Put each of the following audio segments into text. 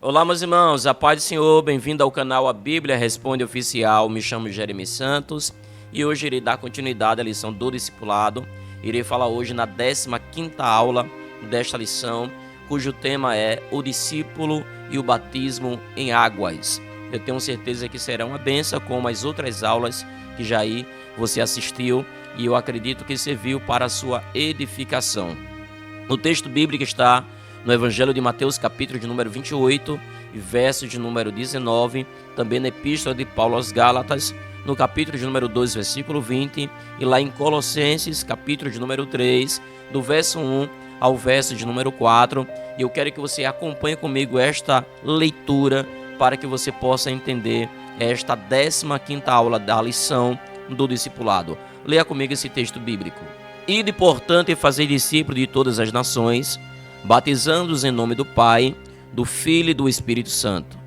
Olá, meus irmãos, a paz do Senhor, bem-vindo ao canal A Bíblia Responde Oficial. Me chamo Jeremy Santos e hoje irei dar continuidade à lição do discipulado. Irei falar hoje na 15ª aula desta lição, cujo tema é o discípulo e o batismo em águas. Eu tenho certeza que será uma bênção, como as outras aulas que já aí você assistiu, e eu acredito que serviu para a sua edificação. O texto bíblico está no Evangelho de Mateus, capítulo de número 28, e verso de número 19, também na Epístola de Paulo aos Gálatas, no capítulo de número 2, versículo 20, e lá em Colossenses, capítulo de número 3, do verso 1 ao verso de número 4, e eu quero que você acompanhe comigo esta leitura, para que você possa entender esta 15ª aula da lição do discipulado. Leia comigo esse texto bíblico. Ide, portanto, e fazei discípulos de todas as nações, batizando-os em nome do Pai, do Filho e do Espírito Santo.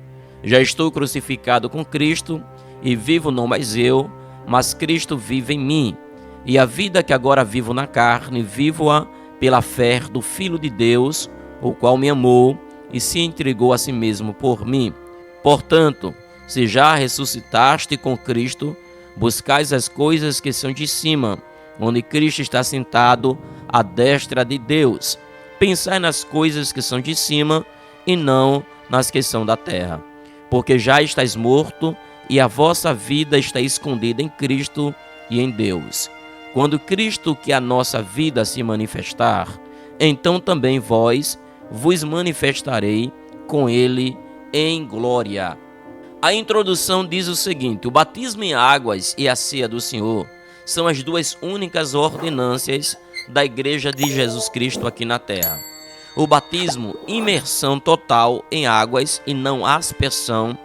Já estou crucificado com Cristo, e vivo não mais eu, mas Cristo vive em mim. E a vida que agora vivo na carne, vivo-a pela fé do Filho de Deus, o qual me amou e se entregou a si mesmo por mim. Portanto, se já ressuscitaste com Cristo, buscais as coisas que são de cima, onde Cristo está sentado à destra de Deus. Pensai nas coisas que são de cima e não nas que são da terra. Porque já estáis morto e a vossa vida está escondida em Cristo e em Deus. Quando Cristo, que é a nossa vida, se manifestar, então também vós vos manifestarei com Ele em glória. A introdução diz o seguinte: o batismo em águas e a ceia do Senhor são as duas únicas ordenâncias da Igreja de Jesus Cristo aqui na terra. O batismo, imersão total em águas e não aspersão,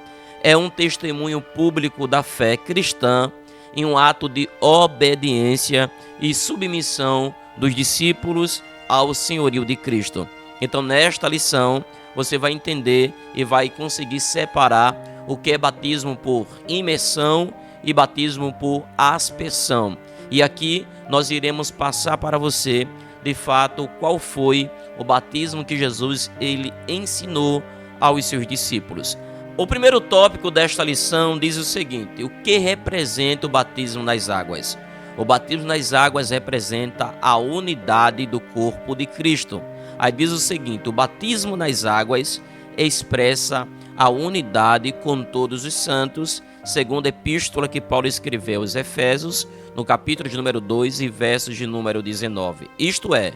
é um testemunho público da fé cristã em um ato de obediência e submissão dos discípulos ao senhorio de Cristo. Então, nesta lição, você vai entender e vai conseguir separar o que é batismo por imersão e batismo por aspersão. E aqui nós iremos passar para você, de fato, qual foi o batismo que Jesus ele ensinou aos seus discípulos. O primeiro tópico desta lição diz o seguinte: o que representa o batismo nas águas? O batismo nas águas representa a unidade do corpo de Cristo. Aí diz o seguinte: o batismo nas águas expressa a unidade com todos os santos, segundo a epístola que Paulo escreveu aos Efésios, no capítulo de número 2 e versos de número 19. Isto é,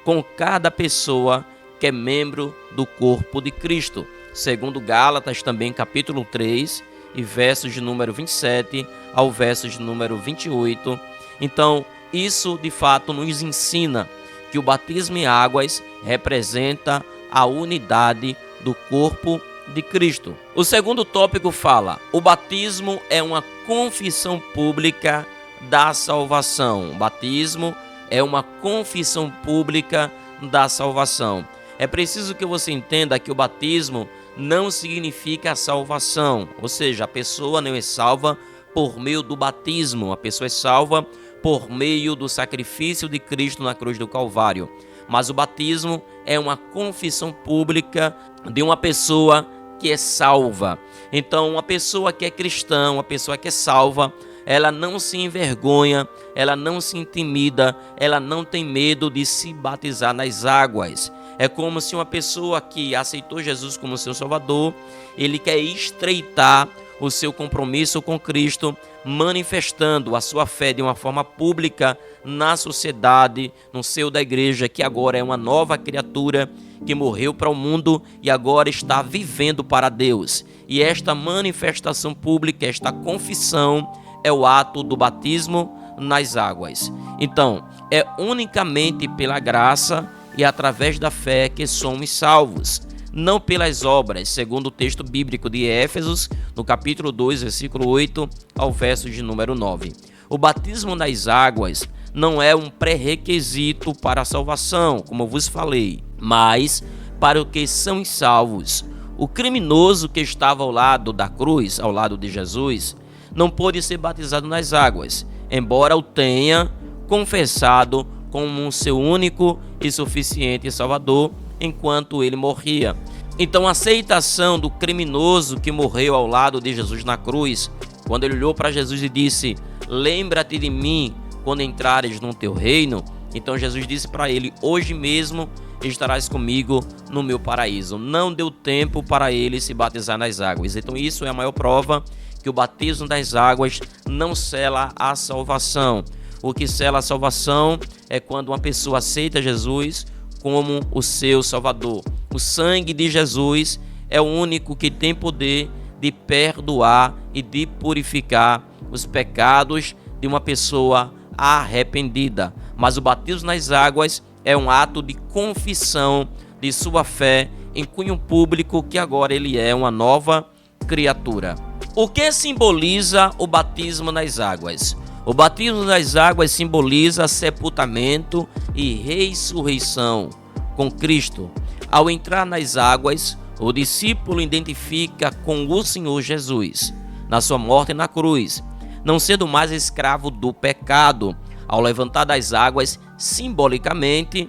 com cada pessoa que é membro do corpo de Cristo, segundo Gálatas também capítulo 3 e versos de número 27 ao verso de número 28. Então, isso de fato nos ensina que o batismo em águas representa a unidade do corpo de Cristo. O segundo tópico fala: o batismo é uma confissão pública da salvação. O batismo é uma confissão pública da salvação. É preciso que você entenda que o batismo não significa a salvação, ou seja, a pessoa não é salva por meio do batismo, a pessoa é salva por meio do sacrifício de Cristo na cruz do Calvário. Mas o batismo é uma confissão pública de uma pessoa que é salva. Então, uma pessoa que é cristã, uma pessoa que é salva, ela não se envergonha, ela não se intimida, ela não tem medo de se batizar nas águas. É como se uma pessoa que aceitou Jesus como seu Salvador, ele quer estreitar o seu compromisso com Cristo, manifestando a sua fé de uma forma pública na sociedade, no seio da igreja, que agora é uma nova criatura, que morreu para o mundo e agora está vivendo para Deus. E esta manifestação pública, esta confissão, é o ato do batismo nas águas. Então, é unicamente pela graça e através da fé que somos salvos, não pelas obras, segundo o texto bíblico de Éfesos, no capítulo 2, versículo 8 ao verso de número 9. O batismo nas águas não é um pré-requisito para a salvação, como eu vos falei, mas para os que são salvos. O criminoso que estava ao lado da cruz, ao lado de Jesus, não pôde ser batizado nas águas, embora o tenha confessado como seu único e suficiente Salvador enquanto ele morria. Então a aceitação do criminoso que morreu ao lado de Jesus na cruz, quando ele olhou para Jesus e disse: lembra-te de mim quando entrares no teu reino. Então Jesus disse para ele: hoje mesmo estarás comigo no meu paraíso. Não deu tempo para ele se batizar nas águas. Então isso é a maior prova que o batismo das águas não sela a salvação. O que sela a salvação é quando uma pessoa aceita Jesus como o seu Salvador. O sangue de Jesus é o único que tem poder de perdoar e de purificar os pecados de uma pessoa arrependida. Mas o batismo nas águas é um ato de confissão de sua fé em cunho público, que agora ele é uma nova criatura. O que simboliza o batismo nas águas? O batismo nas águas simboliza sepultamento e ressurreição com Cristo. Ao entrar nas águas, o discípulo identifica com o Senhor Jesus, na sua morte na cruz, não sendo mais escravo do pecado. Ao levantar das águas, simbolicamente,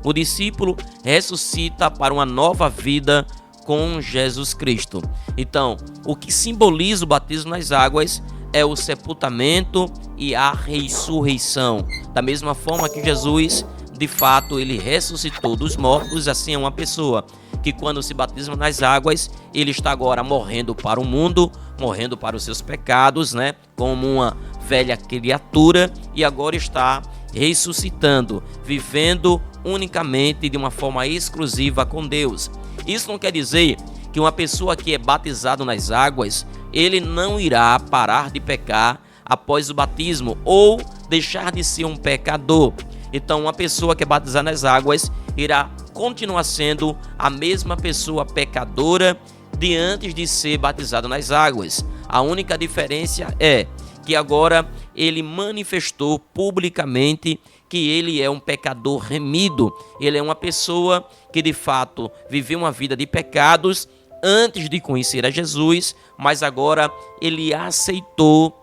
o discípulo ressuscita para uma nova vida com Jesus Cristo. Então, o que simboliza o batismo nas águas é o sepultamento e a ressurreição. Da mesma forma que Jesus, de fato, ele ressuscitou dos mortos, assim é uma pessoa que quando se batiza nas águas, ele está agora morrendo para o mundo, morrendo para os seus pecados, né? Como uma velha criatura, e agora está ressuscitando, vivendo unicamente de uma forma exclusiva com Deus. Isso não quer dizer que uma pessoa que é batizado nas águas, ele não irá parar de pecar após o batismo ou deixar de ser um pecador. Então, uma pessoa que é batizada nas águas irá continuar sendo a mesma pessoa pecadora de antes de ser batizado nas águas. A única diferença é que agora ele manifestou publicamente que ele é um pecador remido. Ele é uma pessoa que de fato viveu uma vida de pecados antes de conhecer a Jesus, mas agora ele aceitou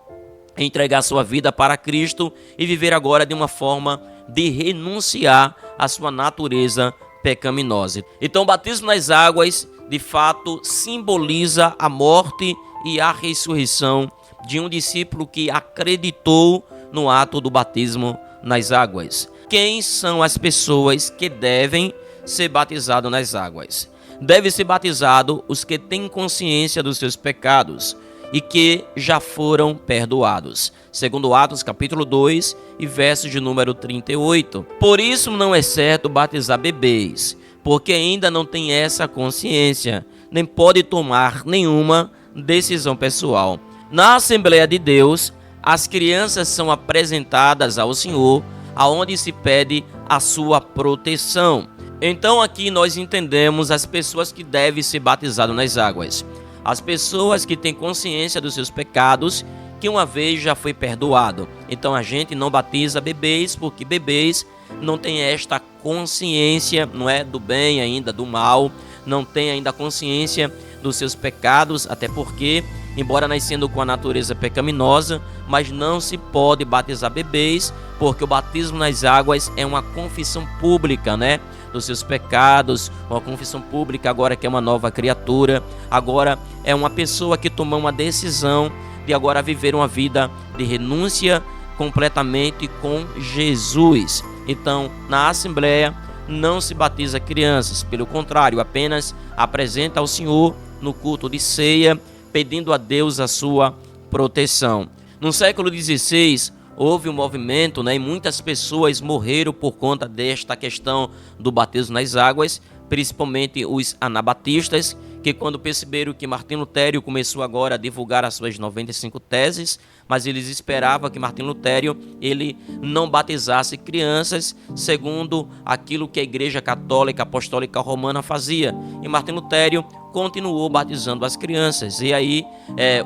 entregar sua vida para Cristo e viver agora de uma forma de renunciar à sua natureza pecaminosa. Então o batismo nas águas de fato simboliza a morte e a ressurreição de um discípulo que acreditou no ato do batismo nas águas. Quem são as pessoas que devem ser batizadas nas águas? Deve ser batizado os que têm consciência dos seus pecados e que já foram perdoados. Segundo Atos capítulo 2 e versos de número 38. Por isso não é certo batizar bebês, porque ainda não tem essa consciência, nem pode tomar nenhuma decisão pessoal. Na Assembleia de Deus, as crianças são apresentadas ao Senhor, aonde se pede a sua proteção. Então aqui nós entendemos as pessoas que devem ser batizadas nas águas. As pessoas que têm consciência dos seus pecados, que uma vez já foi perdoado. Então a gente não batiza bebês, porque bebês não têm esta consciência, não é, do bem ainda, do mal, não tem ainda consciência dos seus pecados, até porque, embora nascendo com a natureza pecaminosa, mas não se pode batizar bebês, porque o batismo nas águas é uma confissão pública, né, dos seus pecados, uma confissão pública agora que é uma nova criatura, agora é uma pessoa que tomou uma decisão de agora viver uma vida de renúncia completamente com Jesus. Então, na Assembleia não se batiza crianças, pelo contrário, apenas apresenta ao Senhor no culto de ceia, pedindo a Deus a sua proteção. No século XVI, houve um movimento, né, e muitas pessoas morreram por conta desta questão do batismo nas águas, principalmente os anabatistas, que quando perceberam que Martinho Lutero começou agora a divulgar as suas 95 teses, mas eles esperavam que Martinho Lutero ele não batizasse crianças segundo aquilo que a Igreja Católica Apostólica Romana fazia. E Martinho Lutero continuou batizando as crianças. E aí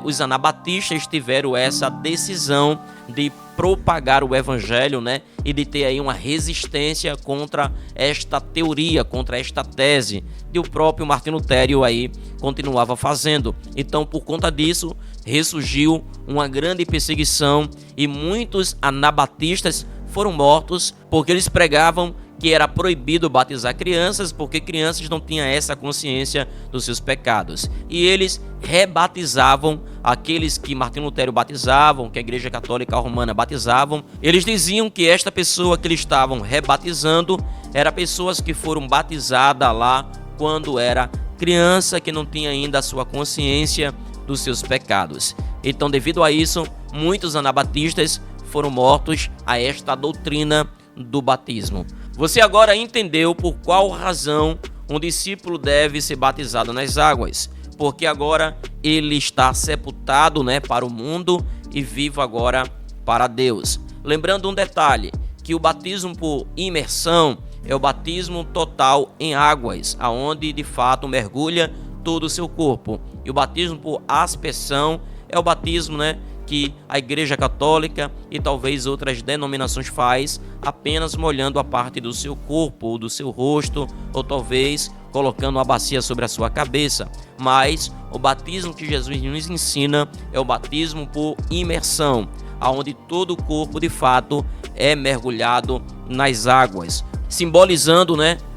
os anabatistas tiveram essa decisão de propagar o evangelho, né, e de ter aí uma resistência contra esta teoria, contra esta tese, e o próprio Martinho Lutero aí continuava fazendo. Então, por conta disso, ressurgiu uma grande perseguição e muitos anabatistas foram mortos porque eles pregavam que era proibido batizar crianças, porque crianças não tinham essa consciência dos seus pecados. E eles rebatizavam aqueles que Martinho Lutero batizavam, que a Igreja Católica Romana batizavam. Eles diziam que esta pessoa que eles estavam rebatizando era pessoas que foram batizadas lá quando era criança, que não tinha ainda a sua consciência dos seus pecados. Então, devido a isso, muitos anabatistas foram mortos a esta doutrina do batismo. Você agora entendeu por qual razão um discípulo deve ser batizado nas águas, porque agora ele está sepultado, para o mundo e vivo agora para Deus. Lembrando um detalhe, que o batismo por imersão é o batismo total em águas, aonde de fato mergulha todo o seu corpo. E o batismo por aspersão é o batismo, que a Igreja Católica e talvez outras denominações faz, apenas molhando a parte do seu corpo ou do seu rosto, ou talvez colocando uma bacia sobre a sua cabeça. Mas o batismo que Jesus nos ensina é o batismo por imersão, aonde todo o corpo de fato é mergulhado nas águas, simbolizando,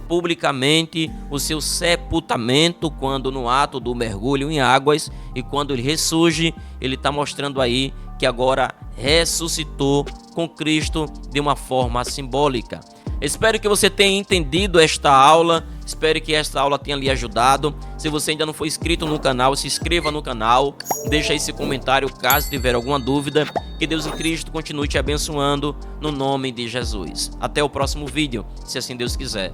publicamente o seu sepultamento, quando no ato do mergulho em águas, e quando ele ressurge, ele está mostrando aí que agora ressuscitou com Cristo de uma forma simbólica. Espero que você tenha entendido esta aula, espero que esta aula tenha lhe ajudado. Se você ainda não for inscrito no canal, se inscreva no canal, deixa aí seu comentário caso tiver alguma dúvida. Que Deus em Cristo continue te abençoando no nome de Jesus. Até o próximo vídeo, se assim Deus quiser.